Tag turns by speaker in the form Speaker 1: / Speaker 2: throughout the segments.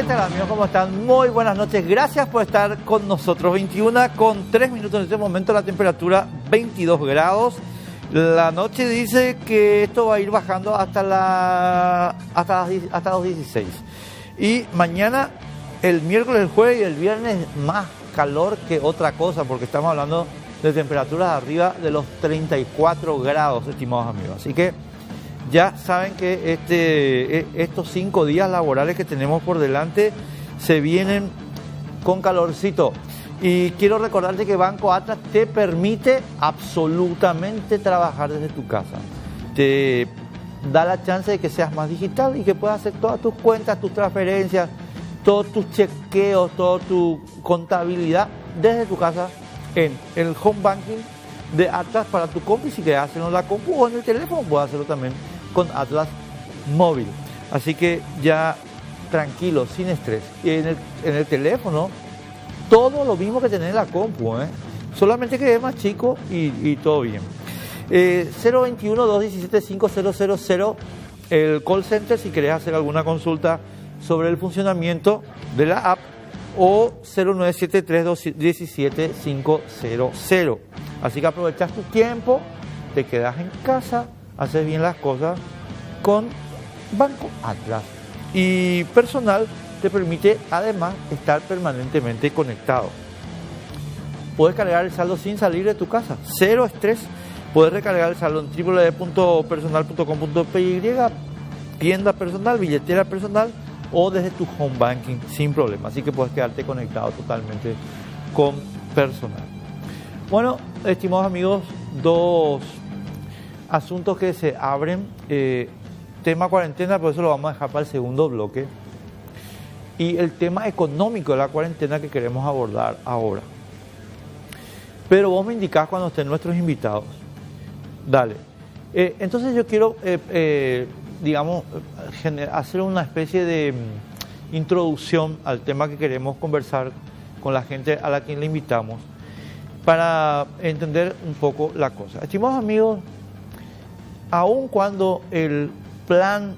Speaker 1: tal, amigos? ¿Cómo están? Muy buenas noches. Gracias por estar con nosotros. 21:03 en este momento, la temperatura 22 grados. La noche dice que esto va a ir bajando hasta los 16. Y mañana, el miércoles, el jueves y el viernes, más calor que otra cosa, porque estamos hablando de temperaturas arriba de los 34 grados, estimados amigos. Así que ya saben que estos 5 días laborales que tenemos por delante se vienen con calorcito. Y quiero recordarte que Banco Atlas te permite absolutamente trabajar desde tu casa. Te da la chance de que seas más digital y que puedas hacer todas tus cuentas, tus transferencias, todos tus chequeos, toda tu contabilidad desde tu casa en el home banking de Atlas para tu compu. Y si quieres hacerlo en la compu o en el teléfono, puedes hacerlo también con Atlas Móvil. Así que ya tranquilo, sin estrés. Y en el teléfono, todo lo mismo que tenés en la compu, solamente que es más chico y todo bien. 021-217-5000, el call center, si querés hacer alguna consulta sobre el funcionamiento de la app, o 0973-217-500. Así que aprovechas tu tiempo, te quedas en casa, haces bien las cosas con Banco Atlas. Y personal te permite además estar permanentemente conectado. Puedes cargar el saldo sin salir de tu casa, cero estrés. Puedes recargar el saldo en www.personal.com.py, tienda personal, billetera personal o desde tu home banking sin problema. Así que puedes quedarte conectado totalmente con personal. Bueno, estimados amigos, dos asuntos que se abren. Tema cuarentena, por eso lo vamos a dejar para el segundo bloque. Y el tema económico de la cuarentena que queremos abordar ahora. Pero vos me indicás cuando estén nuestros invitados. Dale. Entonces yo quiero, hacer una especie de introducción al tema que queremos conversar con la gente a la que le invitamos para entender un poco la cosa. Estimados amigos, aun cuando el plan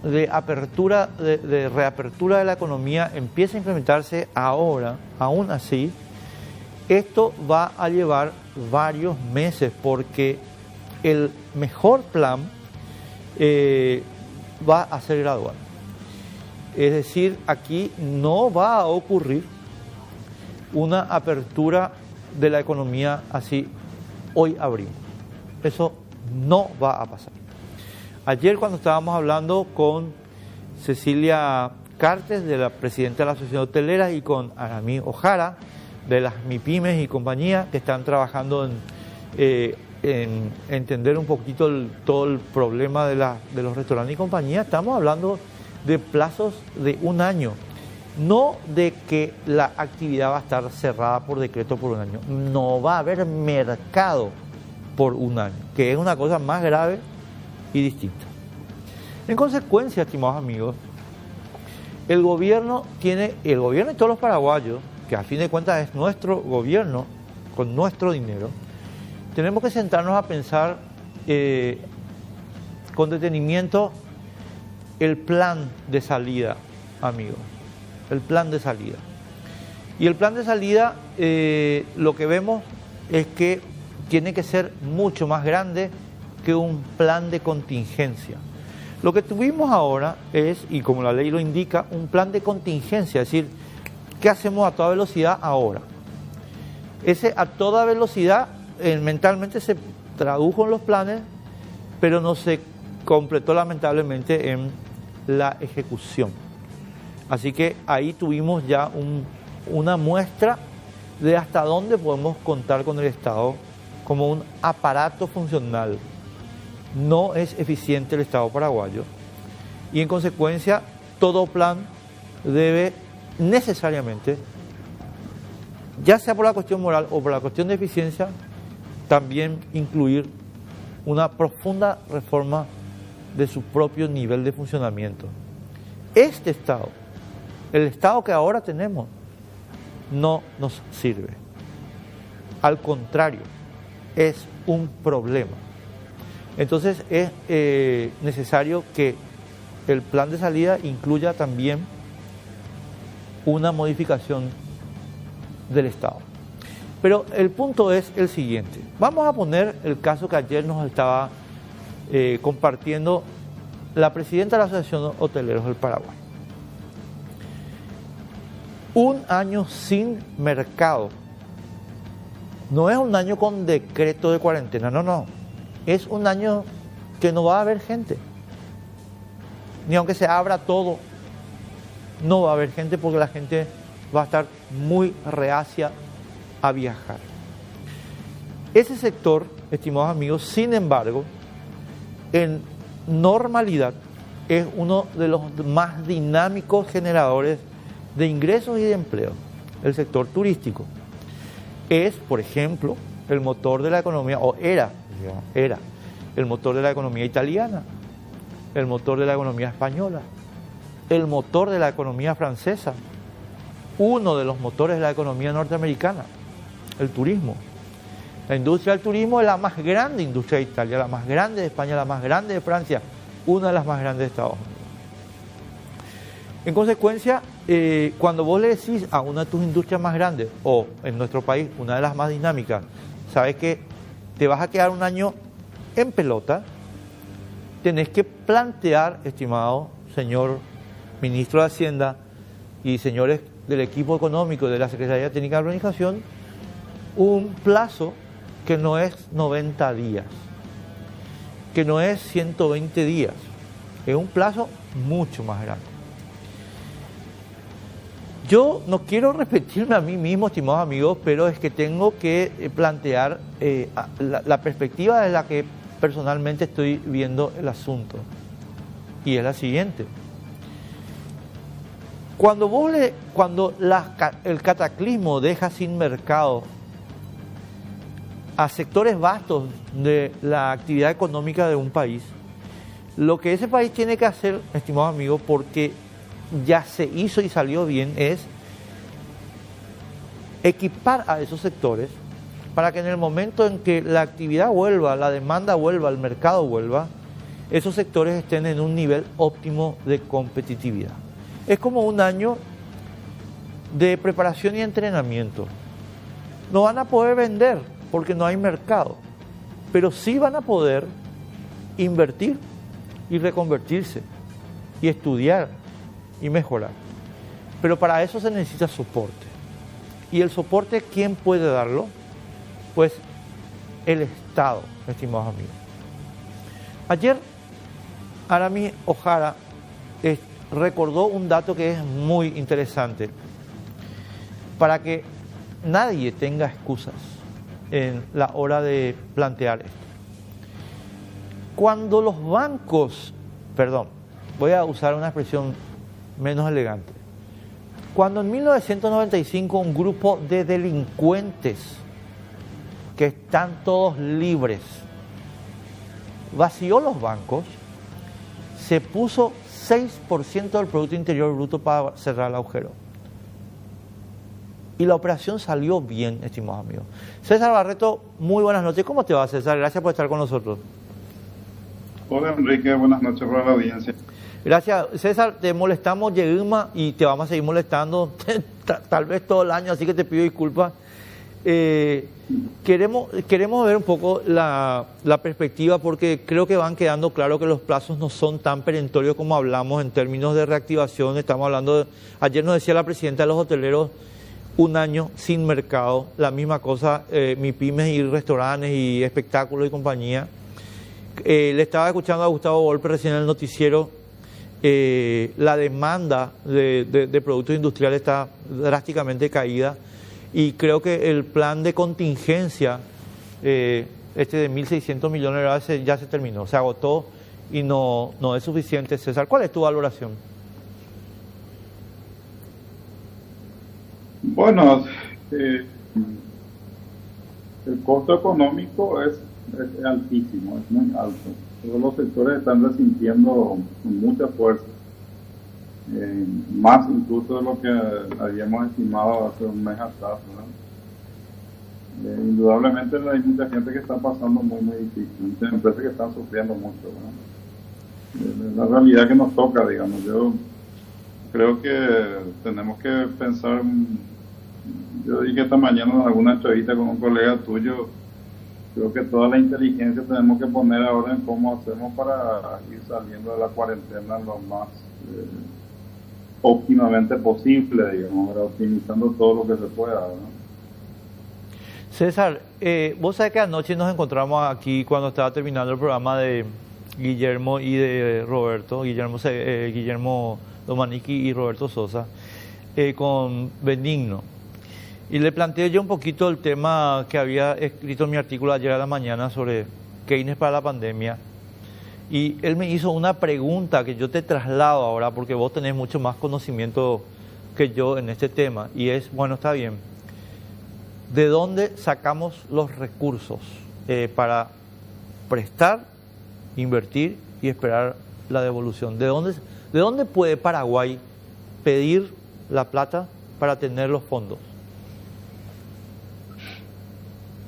Speaker 1: de apertura, de reapertura de la economía empieza a implementarse ahora, aún así, esto va a llevar varios meses porque el mejor plan va a ser gradual. Es decir, aquí no va a ocurrir una apertura de la economía así, hoy abrimos. Eso no va a pasar. Ayer, cuando estábamos hablando con Cecilia Cartes, de la presidenta de la Asociación Hotelera, y con Aramí Ojara, de las MIPYMES y compañía, que están trabajando en entender un poquito todo el problema de los restaurantes y compañía, estamos hablando de plazos de un año, no de que la actividad va a estar cerrada por decreto por un año, no va a haber mercado por un año, que es una cosa más grave y distinta. En consecuencia, estimados amigos, el gobierno y todos los paraguayos, que a fin de cuentas es nuestro gobierno, con nuestro dinero, tenemos que sentarnos a pensar con detenimiento el plan de salida, amigos, el plan de salida. Y el plan de salida, lo que vemos es que tiene que ser mucho más grande que un plan de contingencia. Lo que tuvimos ahora es, y como la ley lo indica, un plan de contingencia, es decir, ¿qué hacemos a toda velocidad ahora? Ese a toda velocidad mentalmente se tradujo en los planes, pero no se completó lamentablemente en la ejecución. Así que ahí tuvimos ya una muestra de hasta dónde podemos contar con el Estado como un aparato funcional. No es eficiente el Estado paraguayo y en consecuencia todo plan debe necesariamente, ya sea por la cuestión moral o por la cuestión de eficiencia, también incluir una profunda reforma de su propio nivel de funcionamiento. Este Estado, el Estado que ahora tenemos, no nos sirve. Al contrario, es un problema. Entonces es necesario que el plan de salida incluya también una modificación del Estado. Pero el punto es el siguiente. Vamos a poner el caso que ayer nos estaba compartiendo la presidenta de la Asociación de Hoteleros del Paraguay. Un año sin mercado. No es un año con decreto de cuarentena, no. Es un año que no va a haber gente. Ni aunque se abra todo, no va a haber gente porque la gente va a estar muy reacia a viajar. Ese sector, estimados amigos, sin embargo, en normalidad es uno de los más dinámicos generadores de ingresos y de empleo, el sector turístico. Es, por ejemplo, el motor de la economía, o era el motor de la economía italiana, el motor de la economía española, el motor de la economía francesa, uno de los motores de la economía norteamericana, el turismo. La industria del turismo es la más grande industria de Italia, la más grande de España, la más grande de Francia, una de las más grandes de Estados Unidos. En consecuencia, cuando vos le decís a una de tus industrias más grandes, o en nuestro país, una de las más dinámicas, sabes que te vas a quedar un año en pelota, tenés que plantear, estimado señor ministro de Hacienda y señores del equipo económico de la Secretaría Técnica de Organización, un plazo que no es 90 días, que no es 120 días, es un plazo mucho más grande. Yo no quiero repetirme a mí mismo, estimados amigos, pero es que tengo que plantear la perspectiva de la que personalmente estoy viendo el asunto. Y es la siguiente. Cuando el cataclismo deja sin mercado a sectores vastos de la actividad económica de un país, lo que ese país tiene que hacer, estimados amigos, porque ya se hizo y salió bien, es equipar a esos sectores para que en el momento en que la actividad vuelva, la demanda vuelva, el mercado vuelva, esos sectores estén en un nivel óptimo de competitividad. Es como un año de preparación y entrenamiento. No van a poder vender porque no hay mercado, pero sí van a poder invertir y reconvertirse y estudiar y mejorar. Pero para eso se necesita soporte. ¿Y el soporte quién puede darlo? Pues el Estado, estimados amigos. Ayer Aramis Ojara recordó un dato que es muy interesante para que nadie tenga excusas en la hora de plantear esto. Cuando los bancos, voy a usar una expresión menos elegante. Cuando en 1995 un grupo de delincuentes que están todos libres vació los bancos, se puso 6% del Producto Interior Bruto para cerrar el agujero. Y la operación salió bien, estimados amigos. César Barreto, muy buenas noches. ¿Cómo te va, César? Gracias por estar con nosotros.
Speaker 2: Hola, Enrique. Buenas noches para la audiencia.
Speaker 1: Gracias, César. Te molestamos, Yeguima, y te vamos a seguir molestando tal vez todo el año, así que te pido disculpas. Queremos ver un poco la perspectiva, porque creo que van quedando claro que los plazos no son tan perentorios como hablamos en términos de reactivación. Estamos hablando ayer nos decía la presidenta de los hoteleros, un año sin mercado, la misma cosa, MIPYMES y restaurantes y espectáculos y compañía. Le estaba escuchando a Gustavo Volpe recién en el noticiero. La demanda de productos industriales está drásticamente caída, y creo que el plan de contingencia, de 1.600 millones de dólares ya se terminó, se agotó y no es suficiente. César, ¿cuál es tu valoración?
Speaker 2: Bueno, el costo económico es altísimo, es muy alto. Todos los sectores están resintiendo con mucha fuerza, más incluso de lo que habíamos estimado hace un mes atrás, ¿verdad? Indudablemente hay mucha gente que está pasando muy difícil, muchas empresas que están sufriendo mucho, ¿verdad? La realidad que nos toca, digamos. Yo creo que tenemos que pensar, yo dije esta mañana en alguna entrevista con un colega tuyo, creo que toda la inteligencia tenemos que poner ahora en cómo hacemos para ir saliendo de la cuarentena lo más óptimamente posible, digamos, optimizando todo lo que se pueda, ¿no?
Speaker 1: César, vos sabés que anoche nos encontramos aquí cuando estaba terminando el programa de Guillermo y de Roberto, Guillermo Domaniqui y Roberto Sosa, con Benigno. Y le planteé yo un poquito el tema que había escrito en mi artículo ayer a la mañana sobre Keynes para la pandemia. Y él me hizo una pregunta que yo te traslado ahora porque vos tenés mucho más conocimiento que yo en este tema. Y es, bueno, está bien, ¿de dónde sacamos los recursos para prestar, invertir y esperar la devolución? ¿De dónde puede Paraguay pedir la plata para tener los fondos?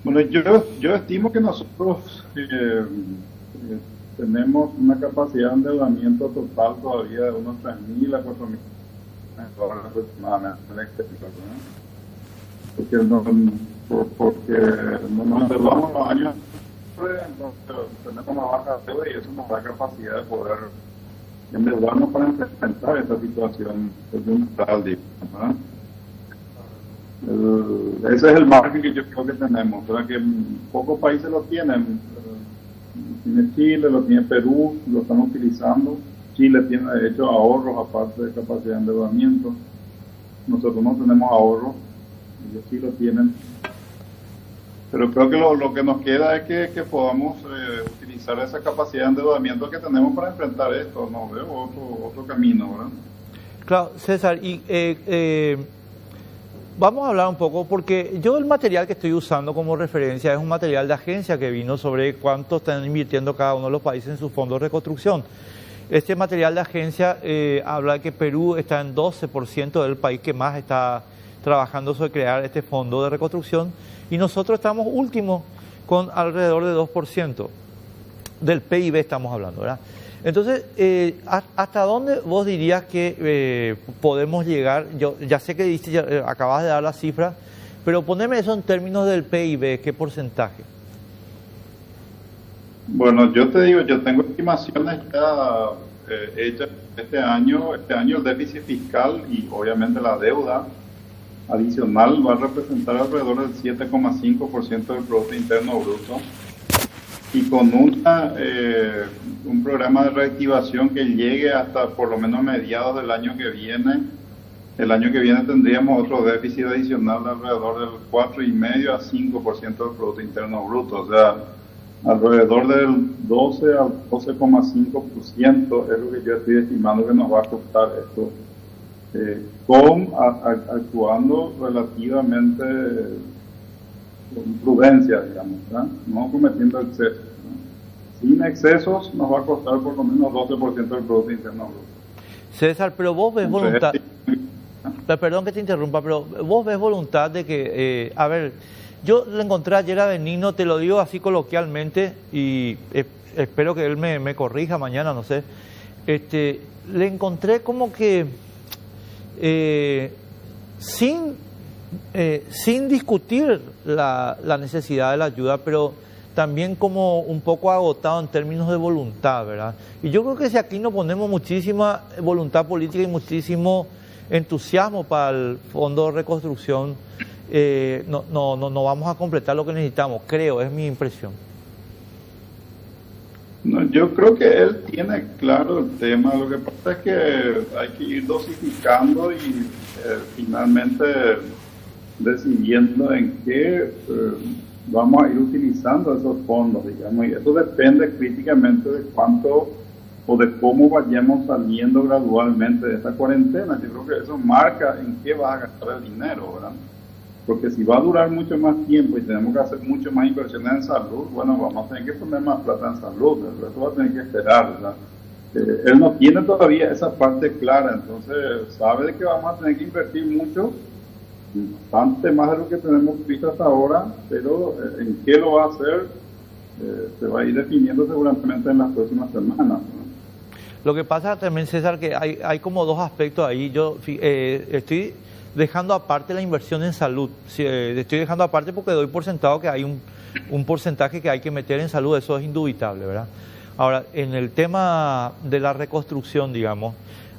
Speaker 2: Bueno, yo estimo que nosotros tenemos una capacidad de endeudamiento total todavía de unos 3.000 a 4.000 dólares aproximadamente en el exterior, ¿no? Porque nos endeudamos los años, entonces tenemos una baja deuda y eso nos da capacidad de poder endeudarnos para enfrentar esta situación coyuntural, digamos, ¿no? Ese es el margen que yo creo que tenemos, ¿verdad? Que pocos países lo tienen. Tiene Chile, lo tiene Perú, lo están utilizando. Chile tiene de hecho ahorros aparte de capacidad de endeudamiento. Nosotros no tenemos ahorros, ellos sí lo tienen. Pero creo que lo que nos queda es que podamos utilizar esa capacidad de endeudamiento que tenemos para enfrentar esto. No veo otro camino, ¿verdad?
Speaker 1: Claro, César, y vamos a hablar un poco, porque yo el material que estoy usando como referencia es un material de agencia que vino sobre cuánto están invirtiendo cada uno de los países en sus fondos de reconstrucción. Este material de agencia habla de que Perú está en 12% del país que más está trabajando sobre crear este fondo de reconstrucción y nosotros estamos últimos con alrededor de 2% del PIB estamos hablando, ¿verdad? Entonces, ¿hasta dónde vos dirías que podemos llegar? Yo ya sé que acabas de dar la cifra, pero poneme eso en términos del PIB, ¿qué porcentaje?
Speaker 2: Bueno, yo te digo, yo tengo estimaciones ya hechas este año el déficit fiscal y obviamente la deuda adicional va a representar alrededor del 7,5% del Producto Interno Bruto. Y con un programa de reactivación que llegue hasta por lo menos mediados del año que viene, el año que viene tendríamos otro déficit adicional de alrededor del 4,5 a 5% del Producto Interno Bruto, o sea, alrededor del 12 al 12,5% es lo que yo estoy estimando que nos va a costar esto, actuando relativamente con prudencia, digamos, ¿verdad? No cometiendo excesos, ¿no? Sin excesos nos va a costar por lo menos 12% del Producto Interno Bruto.
Speaker 1: César, pero vos ves voluntad, perdón que te interrumpa, pero vos ves voluntad de que, a ver, yo le encontré ayer a Benigno, te lo digo así coloquialmente, y espero que él me corrija mañana, no sé, le encontré como que sin discutir la necesidad de la ayuda, pero también como un poco agotado en términos de voluntad, ¿verdad? Y yo creo que si aquí nos ponemos muchísima voluntad política y muchísimo entusiasmo para el Fondo de Reconstrucción, no vamos a completar lo que necesitamos, creo, es mi impresión.
Speaker 2: No, yo creo que él tiene claro el tema, lo que pasa es que hay que ir dosificando y finalmente decidiendo en qué vamos a ir utilizando esos fondos, digamos, y eso depende críticamente de cuánto o de cómo vayamos saliendo gradualmente de esta cuarentena. Yo creo que eso marca en qué va a gastar el dinero, ¿verdad? Porque si va a durar mucho más tiempo y tenemos que hacer mucho más inversiones en salud, bueno, vamos a tener que poner más plata en salud, el resto va a tener que esperar, ¿verdad? Él no tiene todavía esa parte clara, entonces sabe de que vamos a tener que invertir mucho, bastante más de lo que tenemos visto hasta ahora, pero en qué lo va a hacer se va a ir definiendo seguramente en las próximas semanas, ¿no?
Speaker 1: Lo que pasa también, César, que hay como dos aspectos ahí. Yo estoy dejando aparte la inversión en salud. Sí, estoy dejando aparte porque doy por sentado que hay un porcentaje que hay que meter en salud, eso es indubitable, ¿verdad? Ahora, en el tema de la reconstrucción, digamos,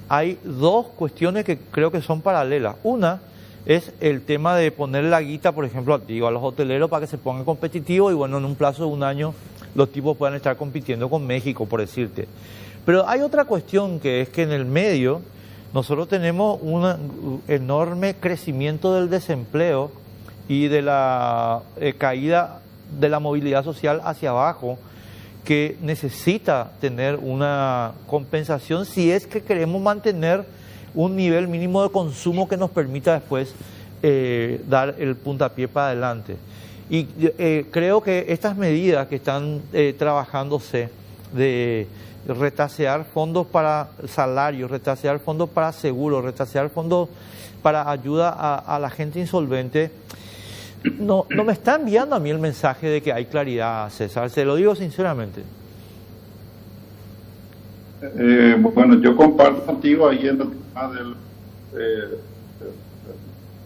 Speaker 1: hay dos cuestiones que creo que son paralelas. Una es el tema de poner la guita, por ejemplo, digo, a los hoteleros para que se pongan competitivos y bueno, en un plazo de un año los tipos puedan estar compitiendo con México, por decirte. Pero hay otra cuestión que es que en el medio nosotros tenemos un enorme crecimiento del desempleo y de la caída de la movilidad social hacia abajo, que necesita tener una compensación si es que queremos mantener un nivel mínimo de consumo que nos permita después dar el puntapié para adelante. Y creo que estas medidas que están trabajándose de retasear fondos para salarios, retasear fondos para seguros, retasear fondos para ayuda a la gente insolvente, no me está enviando a mí el mensaje de que hay claridad, César, se lo digo sinceramente.
Speaker 2: Bueno, yo comparto contigo ahí en el tema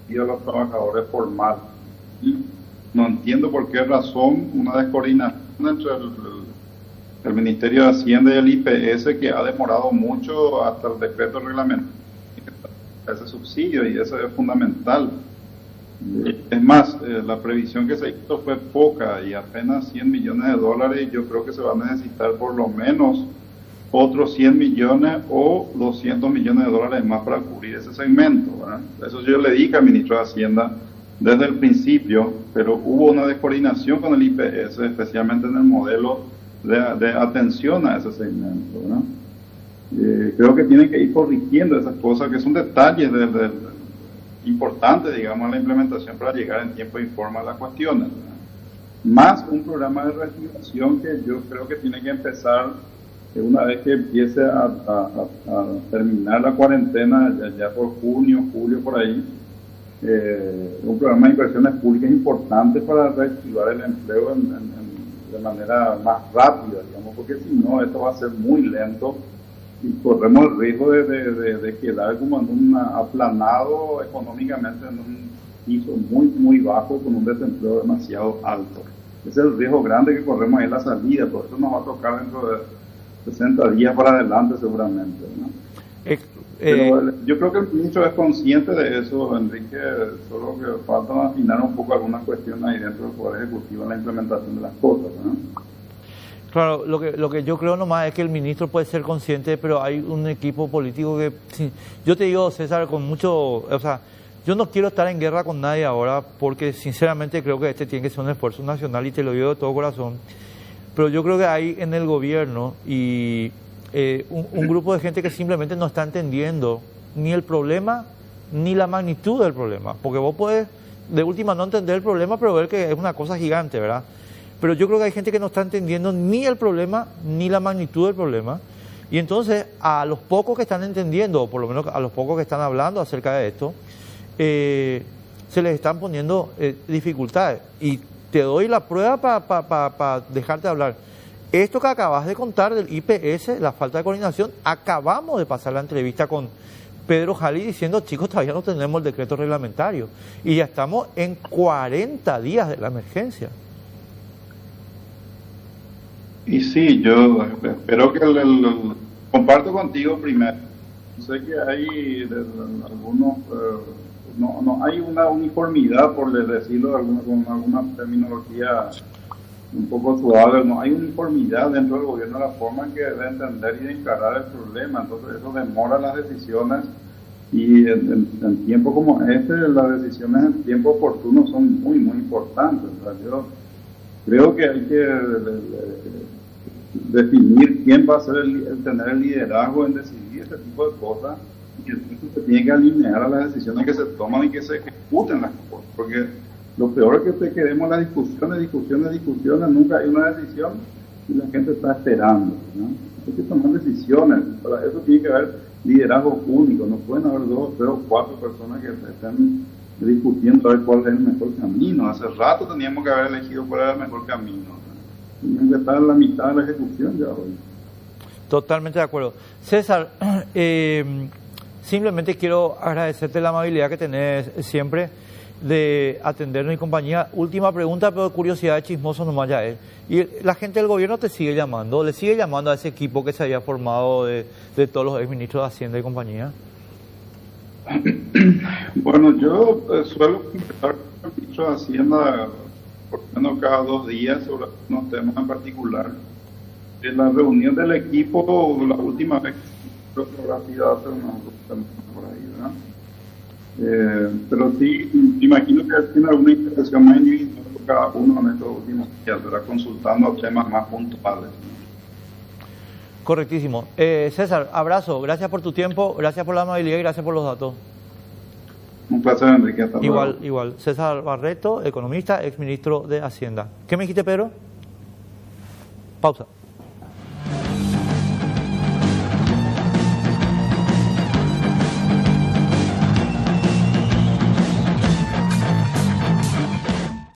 Speaker 2: de los trabajadores formales. No entiendo por qué razón una descoordinación entre el Ministerio de Hacienda y el IPS, que ha demorado mucho hasta el decreto reglamentario ese subsidio, y eso es fundamental. Es más, la previsión que se hizo fue poca y apenas $100 millones. Yo creo que se va a necesitar por lo menos otros 100 millones o 200 millones de dólares más para cubrir ese segmento, ¿verdad? Eso yo le dije al ministro de Hacienda desde el principio, pero hubo una descoordinación con el IPS, especialmente en el modelo de atención a ese segmento, ¿verdad? Creo que tienen que ir corrigiendo esas cosas que son detalles importantes, digamos, en la implementación para llegar en tiempo y forma a las cuestiones, ¿verdad? Más un programa de reactivación que yo creo que tiene que empezar una vez que empiece a terminar la cuarentena, ya por junio, julio, por ahí, un programa de inversiones públicas importante para reactivar el empleo de manera más rápida, digamos, porque si no, esto va a ser muy lento y corremos el riesgo de quedar como en un aplanado económicamente en un piso muy, muy bajo con un desempleo demasiado alto. Ese es el riesgo grande que corremos en la salida, por eso nos va a tocar dentro de 60 días para adelante seguramente, ¿no? Pero yo creo que el ministro es consciente de eso, Enrique, solo que falta afinar un poco algunas cuestiones ahí dentro del Poder Ejecutivo en la implementación de las cosas, ¿no?
Speaker 1: Claro, lo que yo creo nomás es que el ministro puede ser consciente, pero hay un equipo político que... Sí, yo te digo, César, con mucho... O sea, yo no quiero estar en guerra con nadie ahora, porque sinceramente creo que este tiene que ser un esfuerzo nacional y te lo digo de todo corazón. Pero yo creo que hay en el gobierno y un grupo de gente que simplemente no está entendiendo ni el problema ni la magnitud del problema. Porque vos podés, de última, no entender el problema, pero ver que es una cosa gigante, ¿verdad? Pero yo creo que hay gente que no está entendiendo ni el problema ni la magnitud del problema. Y entonces, a los pocos que están entendiendo, o por lo menos a los pocos que están hablando acerca de esto, se les están poniendo dificultades. Y te doy la prueba para dejarte hablar. Esto que acabas de contar del IPS, la falta de coordinación, acabamos de pasar la entrevista con Pedro Jalí diciendo, chicos, todavía no tenemos el decreto reglamentario. Y ya estamos en 40 días de la emergencia.
Speaker 2: Y sí, yo espero que comparto contigo primero. Sé que hay algunos... No hay una uniformidad, por decirlo con alguna terminología un poco suave, no hay uniformidad dentro del gobierno de la forma en que debe entender y de encarar el problema. Entonces eso demora las decisiones y en tiempo como este, las decisiones en tiempo oportuno son muy, muy importantes. O sea, yo creo que hay que definir quién va a ser tener el liderazgo en decidir este tipo de cosas. Y entonces se tiene que alinear a las decisiones que se toman y que se ejecuten las cosas, porque lo peor es que te quedemos las discusiones, nunca hay una decisión y la gente está esperando, ¿no? Hay que tomar decisiones, para eso tiene que haber liderazgo único, no pueden haber 2, 3 o 4 personas que estén discutiendo a ver cuál es el mejor camino. Hace rato teníamos que haber elegido cuál era el mejor camino, ¿no? Teníamos que estar en la mitad de la ejecución ya hoy.
Speaker 1: Totalmente de acuerdo. César, simplemente quiero agradecerte la amabilidad que tenés siempre de atendernos y compañía. Última pregunta, pero curiosidad de chismoso nomás ya es. ¿Y la gente del gobierno te sigue llamando? ¿Le sigue llamando a ese equipo que se había formado de todos los exministros de Hacienda y compañía?
Speaker 2: Bueno, yo suelo conversar con el ministro de Hacienda por lo menos cada 2 días sobre unos temas en particular. En la reunión del equipo, la última vez, creo que habrá sido hace unos 2 semanas por ahí, ¿verdad? Pero sí, me imagino que tiene alguna intervención más individual por cada uno en estos últimos días, ¿verdad? Consultando temas más puntuales.
Speaker 1: Correctísimo. César, abrazo, gracias por tu tiempo, gracias por la amabilidad y gracias por los datos.
Speaker 2: Un placer, Enrique. Hasta luego.
Speaker 1: Igual. César Barreto, economista, exministro de Hacienda. ¿Qué me dijiste, Pedro? Pausa.